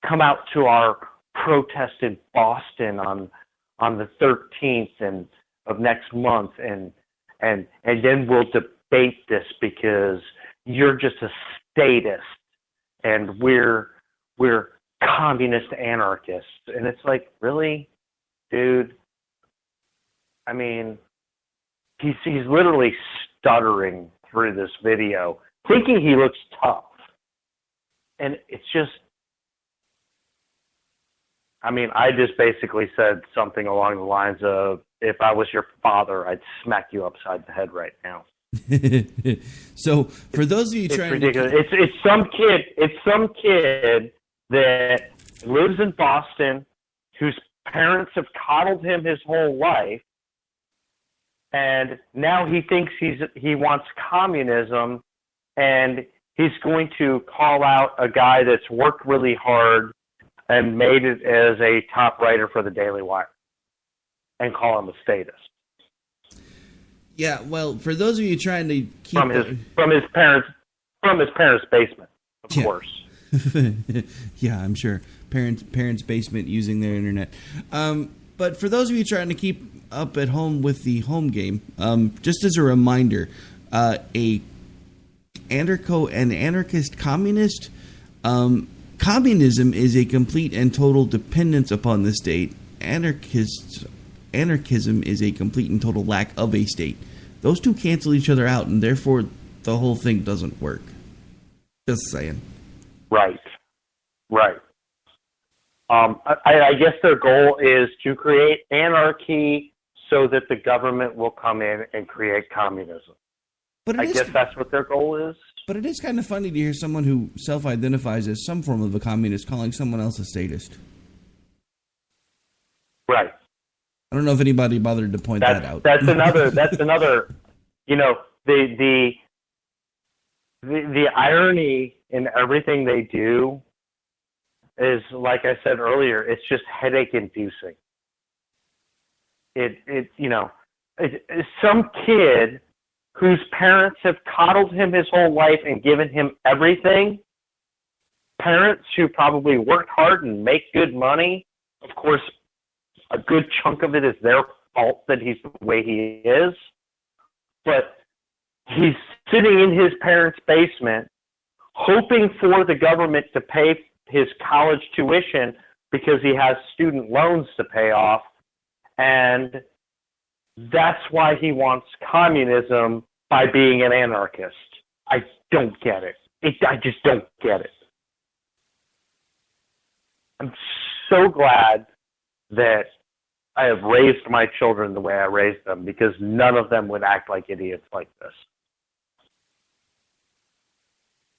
"Come out to our protest in Boston on the 13th of next month, and then we'll debate this because you're just a statist and we're communist anarchists." And it's like, really, dude? I mean, he's literally stuttering through this video, thinking he looks tough, and it's just. I mean, I just basically said something along the lines of, if I was your father, I'd smack you upside the head right now. So, for those of you trying ridiculous. It's some kid that lives in Boston whose parents have coddled him his whole life, and now he thinks he wants communism, and he's going to call out a guy that's worked really hard and made it as a top writer for the Daily Wire, and call him a statist. Yeah, well, for those of you trying to keep from his parents' basement, of course. Yeah, I'm sure parents' basement using their internet. But for those of you trying to keep up at home with the home game, just as a reminder, an anarchist communist. Communism is a complete and total dependence upon the state. Anarchism is a complete and total lack of a state. Those two cancel each other out, and therefore the whole thing doesn't work. Just saying. Right. I guess their goal is to create anarchy so that the government will come in and create communism. But I guess that's what their goal is. But it is kind of funny to hear someone who self-identifies as some form of a communist calling someone else a statist. Right. I don't know if anybody bothered to point that out. That's another. You know, the irony in everything they do is, like I said earlier, it's just headache-inducing. It's some kid whose parents have coddled him his whole life and given him everything, parents who probably worked hard and make good money. Of course, a good chunk of it is their fault that he's the way he is. But he's sitting in his parents' basement hoping for the government to pay his college tuition because he has student loans to pay off. And that's why he wants communism by being an anarchist. I don't get it. I just don't get it. so glad that I have raised my children the way I raised them, because none of them would act like idiots like this.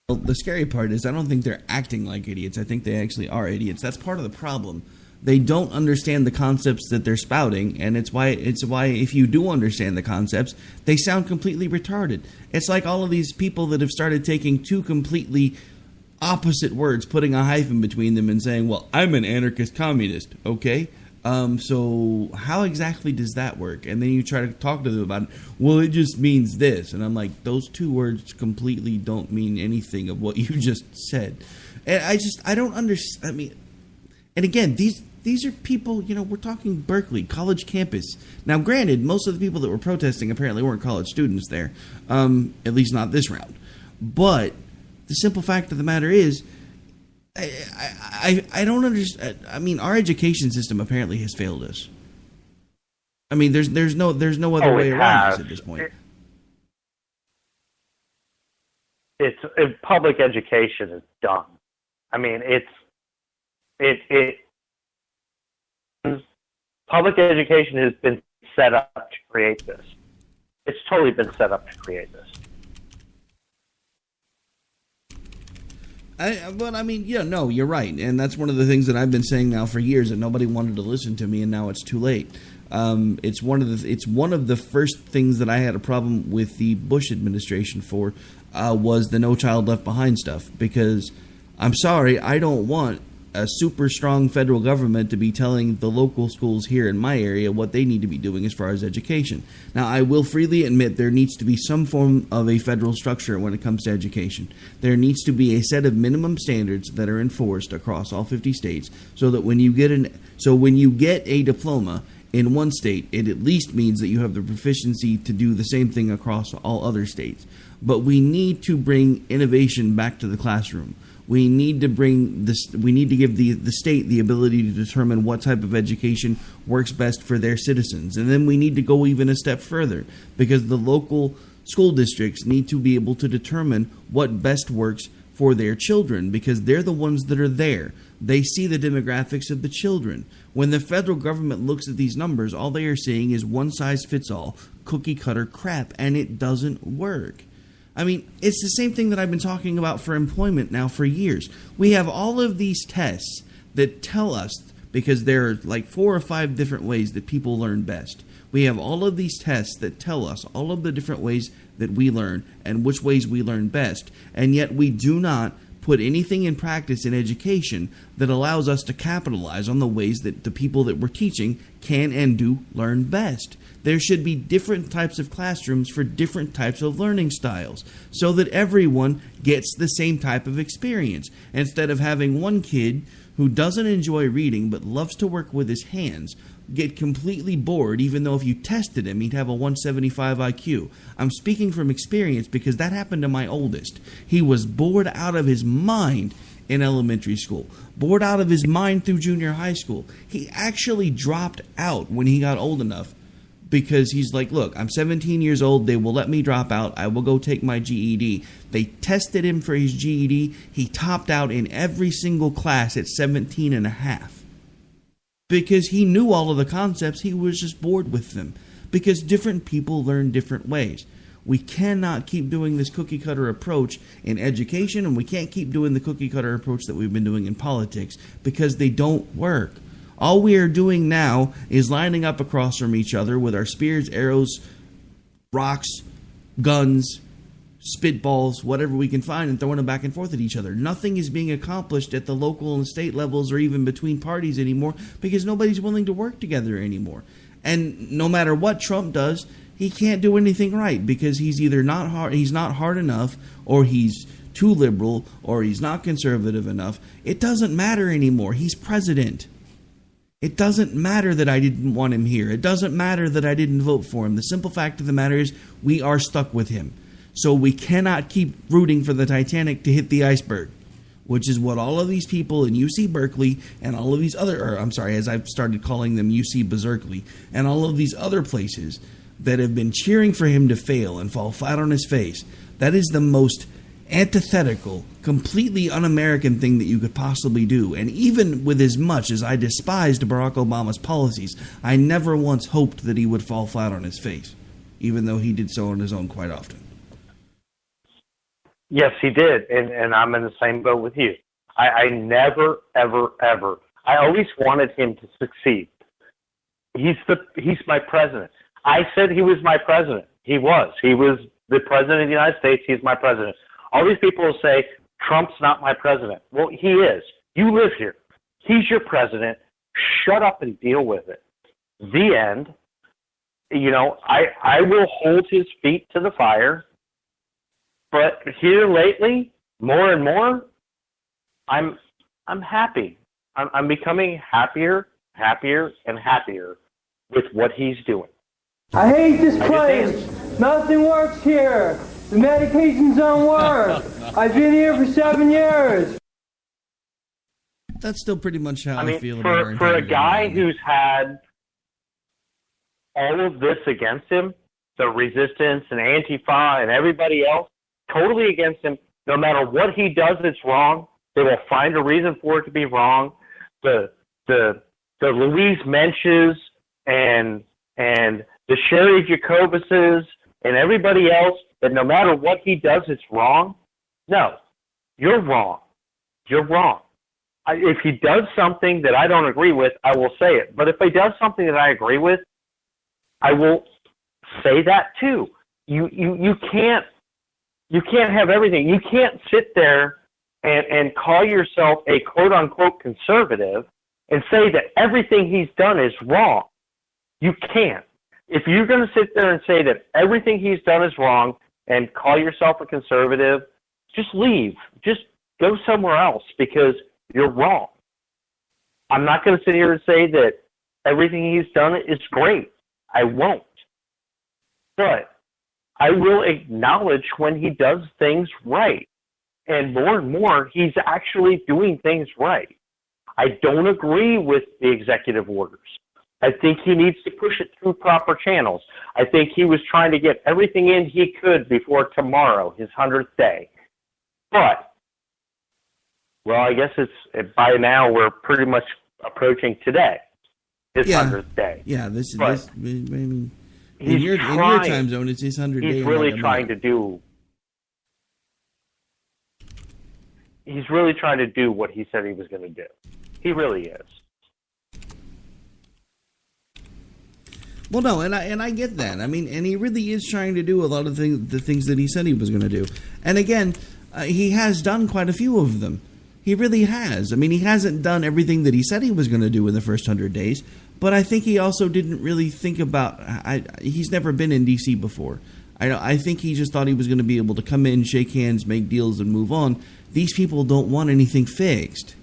Well, the scary part is I don't think they're acting like idiots. I think they actually are idiots. That's part of the problem. They don't understand the concepts that they're spouting, and it's why if you do understand the concepts, they sound completely retarded. It's like all of these people that have started taking two completely opposite words, putting a hyphen between them and saying, well, I'm an anarchist communist, okay? So how exactly does that work? And then you try to talk to them about it. Well, it just means this. And I'm like, those two words completely don't mean anything of what you just said. And I don't understand. I mean, and again, these are people, we're talking Berkeley, college campus. Now, granted, most of the people that were protesting apparently weren't college students there, at least not this round. But the simple fact of the matter is, I don't understand. I mean, our education system apparently has failed us. I mean, there's no other way around this at this point. Public education is dumb. I mean, public education has been set up to create this. It's totally been set up to create this. No, you're right, and that's one of the things that I've been saying now for years, that nobody wanted to listen to me, and now it's too late. It's one of the first things that I had a problem with the Bush administration for, was the No Child Left Behind stuff, because I'm sorry, I don't want a super strong federal government to be telling the local schools here in my area what they need to be doing as far as education. Now, I will freely admit there needs to be some form of a federal structure when it comes to education. There needs to be a set of minimum standards that are enforced across all 50 states, so that when you get a diploma in one state, it at least means that you have the proficiency to do the same thing across all other states. But we need to bring innovation back to the classroom. We need to give the state the ability to determine what type of education works best for their citizens. And then we need to go even a step further, because the local school districts need to be able to determine what best works for their children, because they're the ones that are there. They see the demographics of the children. When the federal government looks at these numbers, all they are seeing is one-size-fits-all, cookie-cutter crap, and it doesn't work. I mean, it's the same thing that I've been talking about for employment now for years. We have all of these tests that tell us, because there are like 4 or 5 different ways that people learn best. We have all of these tests that tell us all of the different ways that we learn and which ways we learn best. And yet we do not put anything in practice in education that allows us to capitalize on the ways that the people that we're teaching can and do learn best. There should be different types of classrooms for different types of learning styles, so that everyone gets the same type of experience. Instead of having one kid who doesn't enjoy reading but loves to work with his hands get completely bored, even though if you tested him, he'd have a 175 IQ. I'm speaking from experience, because that happened to my oldest. He was bored out of his mind in elementary school, bored out of his mind through junior high school. He actually dropped out when he got old enough, because he's like, look, I'm 17 years old. They will let me drop out. I will go take my GED. They tested him for his GED. He topped out in every single class at 17 and a half. Because he knew all of the concepts, he was just bored with them. Because different people learn different ways. We cannot keep doing this cookie-cutter approach in education, and we can't keep doing the cookie-cutter approach that we've been doing in politics, because they don't work. All we are doing now is lining up across from each other with our spears, arrows, rocks, guns, spitballs, whatever we can find, and throwing them back and forth at each other. Nothing is being accomplished at the local and state levels, or even between parties anymore, because nobody's willing to work together anymore. And no matter what Trump does, he can't do anything right, because he's either not hard enough, or he's too liberal, or he's not conservative enough. It doesn't matter anymore. He's president. It doesn't matter that I didn't want him here. It doesn't matter that I didn't vote for him. The simple fact of the matter is we are stuck with him. So we cannot keep rooting for the Titanic to hit the iceberg, which is what all of these people in UC Berkeley and all of these as I've started calling them UC Berkeley, and all of these other places that have been cheering for him to fail and fall flat on his face. That is the most antithetical, completely un-American thing that you could possibly do. And even with as much as I despised Barack Obama's policies, I never once hoped that he would fall flat on his face, even though he did so on his own quite often. Yes, he did, and I'm in the same boat with you. I never, ever, ever. I always wanted him to succeed. He's my president. I said he was my president. He was. He was the president of the United States. He's my president. All these people will say, Trump's not my president. Well, he is. You live here. He's your president. Shut up and deal with it. The end. You know, I will hold his feet to the fire. But here lately, more and more, I'm happy. I'm becoming happier, and happier with what he's doing. I hate this place. Nothing works here. The medications don't work. I've been here for 7 years. That's still pretty much how I feel about our for a guy who's had all of this against him, the resistance and Antifa and everybody else, totally against him. No matter what he does, it's wrong. They will find a reason for it to be wrong. The Louise Menches and the Sherry Jacobuses and everybody else, that no matter what he does, it's wrong. No, you're wrong. You're wrong. If he does something that I don't agree with, I will say it. But if he does something that I agree with, I will say that too. You can't have everything. You can't sit there and call yourself a quote-unquote conservative and say that everything he's done is wrong. You can't. If you're going to sit there and say that everything he's done is wrong and call yourself a conservative, just leave. Just go somewhere else because you're wrong. I'm not going to sit here and say that everything he's done is great. I won't. But I will acknowledge when he does things right. And more, he's actually doing things right. I don't agree with the executive orders. I think he needs to push it through proper channels. I think he was trying to get everything in he could before tomorrow, his 100th day. But, well, I guess it's by now we're pretty much approaching today, his 100th day. Yeah, I mean, in he's your time zone, it's his 100th day. He's really trying to do. He's really trying to do what he said he was going to do. He really is. Well, no, and I get that. I mean, and he really is trying to do a lot of the things that he said he was going to do. And again, he has done quite a few of them. He really has. I mean, he hasn't done everything that he said he was going to do in the first 100 days, but I think he also didn't really think about... he's never been in D.C. before. I think he just thought he was going to be able to come in, shake hands, make deals, and move on. These people don't want anything fixed.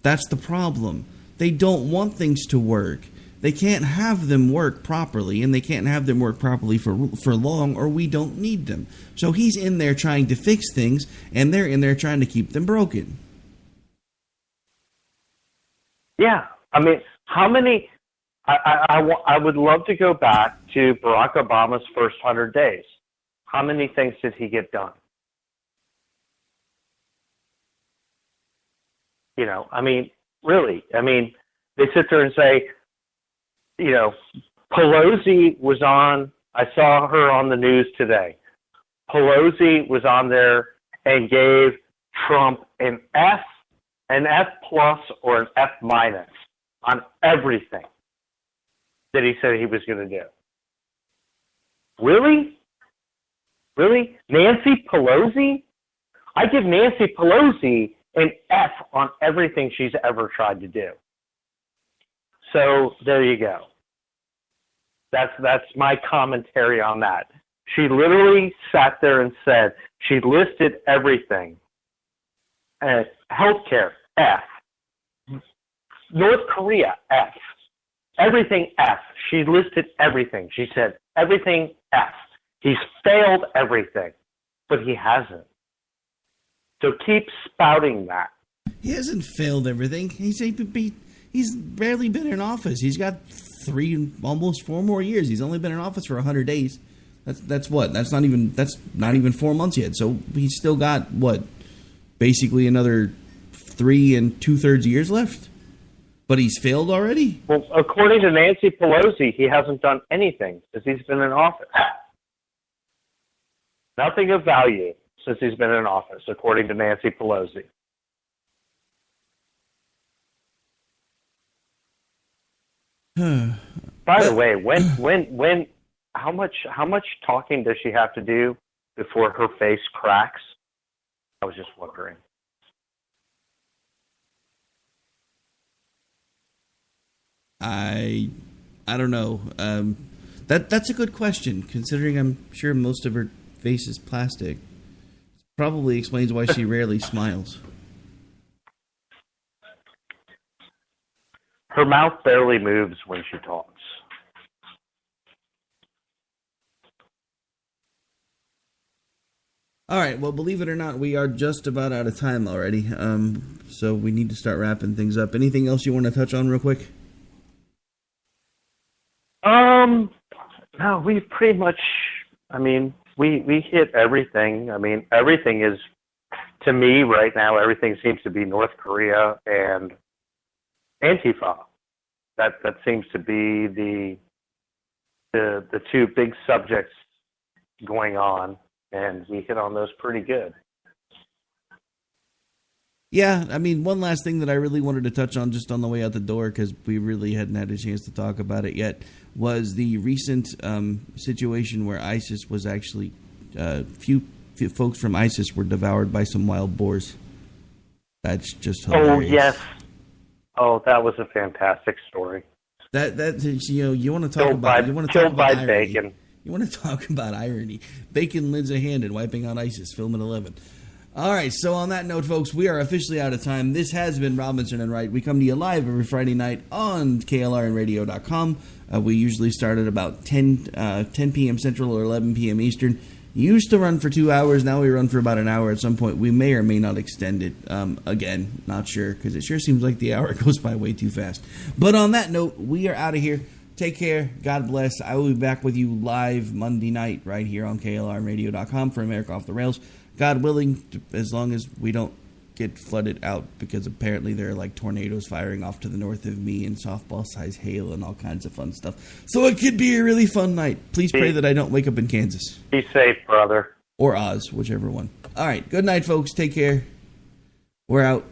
That's the problem. They don't want things to work. They can't have them work properly, and they can't have them work properly for long, or we don't need them. So he's in there trying to fix things, and they're in there trying to keep them broken. Yeah. I mean, how many... I would love to go back to Barack Obama's first 100 days. How many things did he get done? You know, I mean, really. I mean, they sit there and say, you know, Pelosi was on, I saw her on the news today. Pelosi was on there and gave Trump an F plus or an F minus on everything that he said he was going to do. Really? Really? Nancy Pelosi? I give Nancy Pelosi an F on everything she's ever tried to do. So there you go. That's my commentary on that. She literally sat there and said, she listed everything. Healthcare, F. North Korea, F. Everything F. She listed everything. She said, everything F. He's failed everything, but he hasn't. So keep spouting that. He hasn't failed everything. He's barely been in office. He's got almost 4 more years. He's only been in office for 100 days. That's what? That's not even 4 months yet. So he's still got what? Basically another 3 2/3 years left. But he's failed already? Well, according to Nancy Pelosi, he hasn't done anything since he's been in office. Nothing of value since he's been in office, according to Nancy Pelosi. By the way, how much talking does she have to do before her face cracks? I was just wondering. I don't know. That's a good question, considering I'm sure most of her face is plastic. Probably explains why she rarely smiles. Her mouth barely moves when she talks. All right, well, believe it or not, we are just about out of time already, so we need to start wrapping things up. Anything else you want to touch on real quick? No, we pretty much, we hit everything. Everything is, to me right now, everything seems to be North Korea and Antifa. That seems to be the two big subjects going on, and we hit on those pretty good. Yeah, one last thing that I really wanted to touch on just on the way out the door, because we really hadn't had a chance to talk about it yet, was the recent situation where ISIS was actually, few folks from ISIS were devoured by some wild boars. That's just hilarious. Oh, yes. Oh, that was a fantastic story. You want to talk Killed by irony. bacon. You want to talk about irony. Bacon lids a hand in wiping out ISIS, film at 11. All right, so on that note, folks, we are officially out of time. This has been Robinson and Wright. We come to you live every Friday night on KLRNradio.com. We usually start at about 10 p.m. Central or 11 p.m. Eastern. Used to run for 2 hours. Now we run for about an hour at some point. We may or may not extend it. Again, not sure, because it sure seems like the hour goes by way too fast. But on that note, we are out of here. Take care. God bless. I will be back with you live Monday night right here on KLRNradio.com for America Off the Rails. God willing, as long as we don't get flooded out, because apparently there are like tornadoes firing off to the north of me and softball-sized hail and all kinds of fun stuff. So it could be a really fun night. Please pray that I don't wake up in Kansas. Be safe, brother. Or Oz, whichever one. All right. Good night, folks. Take care. We're out.